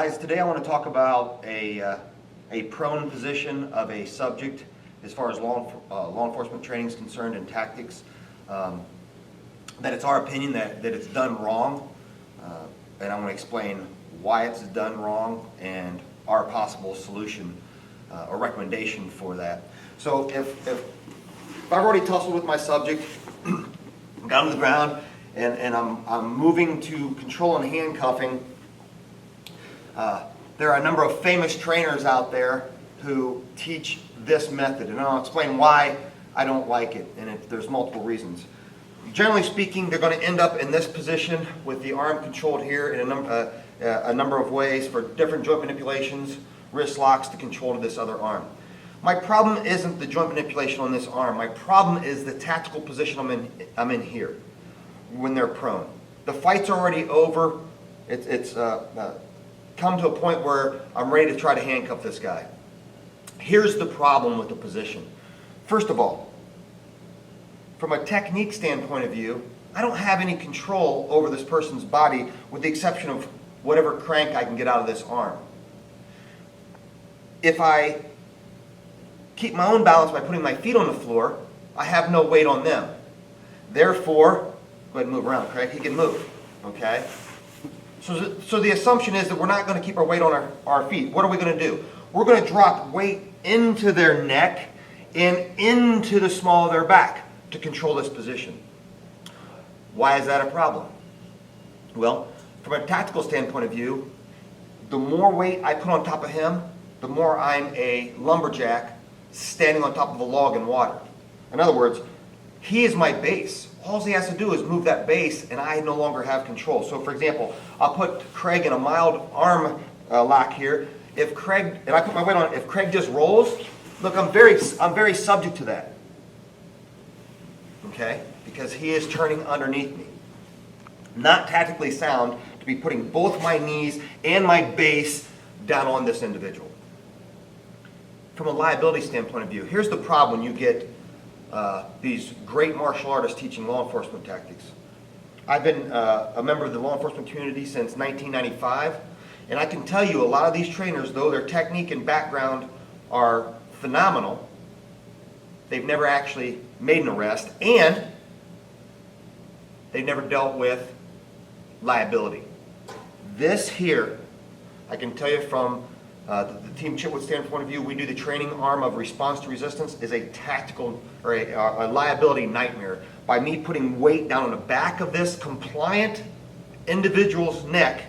Guys, today I want to talk about a prone position of a subject as far as law enforcement training is concerned and tactics. That it's our opinion that it's done wrong, and I want to explain why it's done wrong and our possible solution or recommendation for that. So if I've already tussled with my subject, got on the ground, and I'm moving to control and handcuffing, there are a number of famous trainers out there who teach this method, and I'll explain why I don't like it, and there's multiple reasons. Generally speaking, they're going to end up in this position with the arm controlled here in a number of ways for different joint manipulations, wrist locks to control to this other arm. My problem isn't the joint manipulation on this arm. My problem is the tactical position I'm in here when they're prone. The fight's already over. It's come to a point where I'm ready to try to handcuff this guy. Here's the problem with the position. First of all, from a technique standpoint of view, I don't have any control over this person's body with the exception of whatever crank I can get out of this arm. If I keep my own balance by putting my feet on the floor, I have no weight on them. Therefore, go ahead and move around, Craig. He can move, okay? So the assumption is that we're not going to keep our weight on our feet. What are we going to do? We're going to drop weight into their neck and into the small of their back to control this position. Why is that a problem? Well, from a tactical standpoint of view, the more weight I put on top of him, the more I'm a lumberjack standing on top of a log in water. In other words, he is my base. All he has to do is move that base and I no longer have control. So for example, I'll put Craig in a mild arm lock here. If Craig, and I put my weight on it, if Craig just rolls, look, I'm very subject to that. Okay? Because he is turning underneath me. Not tactically sound to be putting both my knees and my base down on this individual. From a liability standpoint of view, here's the problem when you get these great martial artists teaching law enforcement tactics. I've been a member of the law enforcement community since 1995, and I can tell you a lot of these trainers, though their technique and background are phenomenal, they've never actually made an arrest, and they've never dealt with liability. This here, I can tell you from the Team Chitwood standpoint of view, we do the training arm of response to resistance, is a tactical or a liability nightmare. By me putting weight down on the back of this compliant individual's neck,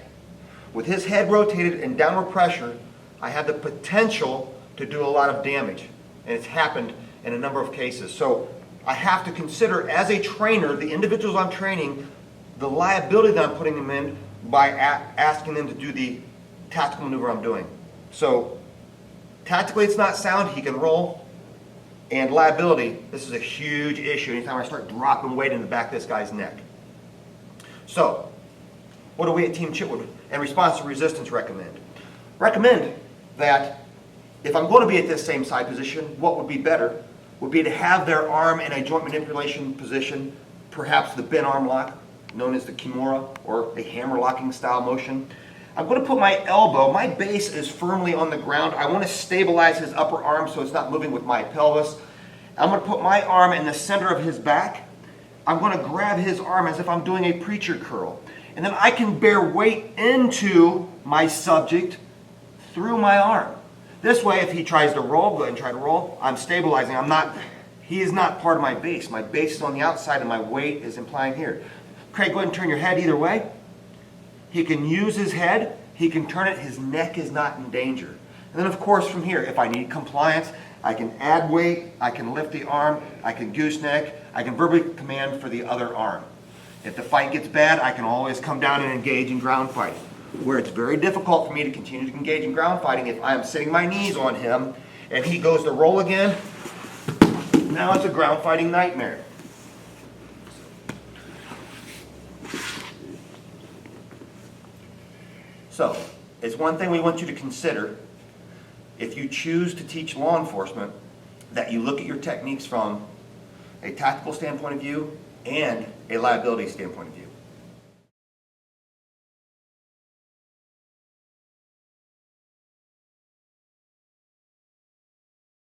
with his head rotated and downward pressure, I have the potential to do a lot of damage. And it's happened in a number of cases. So I have to consider, as a trainer, the individuals I'm training, the liability that I'm putting them in by asking them to do the tactical maneuver I'm doing. So tactically it's not sound, he can roll, and liability, this is a huge issue anytime I start dropping weight in the back of this guy's neck. So what do we at Team Chitwood and Response to Resistance recommend? Recommend that if I'm going to be at this same side position, what would be better would be to have their arm in a joint manipulation position, perhaps the bent arm lock, known as the Kimura, or a hammer locking style motion. I'm going to put my elbow, my base is firmly on the ground. I want to stabilize his upper arm so it's not moving with my pelvis. I'm going to put my arm in the center of his back. I'm going to grab his arm as if I'm doing a preacher curl. And then I can bear weight into my subject through my arm. This way, if he tries to roll, go ahead and try to roll, I'm stabilizing. He is not part of my base. My base is on the outside and my weight is implying here. Craig, go ahead and turn your head either way. He can use his head, he can turn it, his neck is not in danger. And then of course from here, if I need compliance, I can add weight, I can lift the arm, I can gooseneck, I can verbally command for the other arm. If the fight gets bad, I can always come down and engage in ground fighting. Where it's very difficult for me to continue to engage in ground fighting if I am sitting my knees on him and he goes to roll again, now it's a ground fighting nightmare. So, it's one thing we want you to consider if you choose to teach law enforcement, that you look at your techniques from a tactical standpoint of view and a liability standpoint of view.